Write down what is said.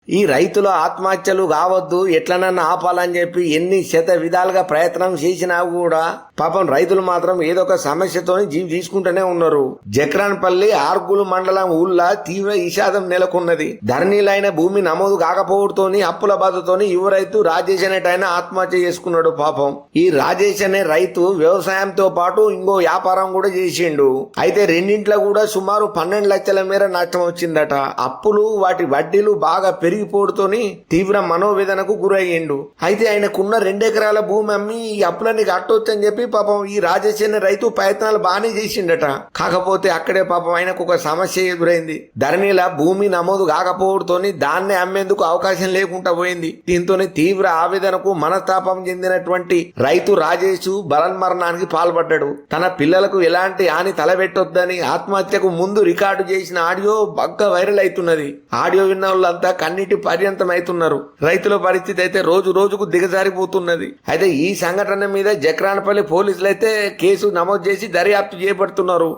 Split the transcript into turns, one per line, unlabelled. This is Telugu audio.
ఈ రైతుల ఆత్మహత్యలు కావద్దు, ఎట్లనన్నా ఆపాలని చెప్పి ఎన్ని శత విధాలుగా ప్రయత్నం చేసినా కూడా పాపం రైతులు మాత్రం ఏదో ఒక సమస్యతో జీవి తీసుకుంటూనే ఉన్నారు. జక్రాన్పల్లి ఆర్గులు మండలం ఊళ్ళ తీవ్ర విషాదం నెలకొన్నది. ధరణిలైన భూమి నమోదు కాకపోవడంతోని అప్పుల బాధతోని యువ రైతు రాజేష్ అనేటైన ఆత్మహత్య చేసుకున్నాడు. పాపం ఈ రాజేష్ అనే రైతు వ్యవసాయంతో పాటు ఇంకో వ్యాపారం కూడా చేసిండు. అయితే రెండింట్లో కూడా సుమారు 12 లక్షల మేర నష్టం వచ్చిందట. అప్పులు వాటి వడ్డీలు బాగా పెరిగిపోవడంతోని తీవ్ర మనోవేదనకు గురయ్యిండు. అయితే ఆయనకున్న 2 ఎకరాల భూమి అమ్మి ఈ అప్పులన్నీ కట్టొచ్చని చెప్పి పాపం ఈ రాజేష్ అనే రైతు ప్రయత్నాలు బాగానే చేసిండట. కాకపోతే అక్కడే పాపం ఆయనకు ఒక సమస్య ఎదురైంది. ధరణిల భూమి నమోదు కాకపోవడంతోని దాన్నే అమ్మేందుకు అవకాశం లేకుండా పోయింది. దీంతోనే తీవ్ర ఆవేదనకు మనస్తాపం చెందినటువంటి రైతు రాజేష్ బలన్మరణానికి పాల్పడ్డాడు. తన పిల్లలకు ఎలాంటి హాని తలబెట్టొద్దని ఆత్మహత్యకు ముందు రికార్డు చేసిన ఆడియో బాగా వైరల్ అవుతున్నది. ఆడియో విన్న వాళ్ళంతా కన్నీటి పర్యంతం అవుతున్నారు. రైతుల పరిస్థితి అయితే రోజు రోజుకు దిగజారిపోతున్నది. అయితే ఈ సంఘటన మీద జక్రాన్పల్లి పోలీసులు అయితే కేసు నమోదు చేసి దర్యాప్తు చేపడుతున్నారు.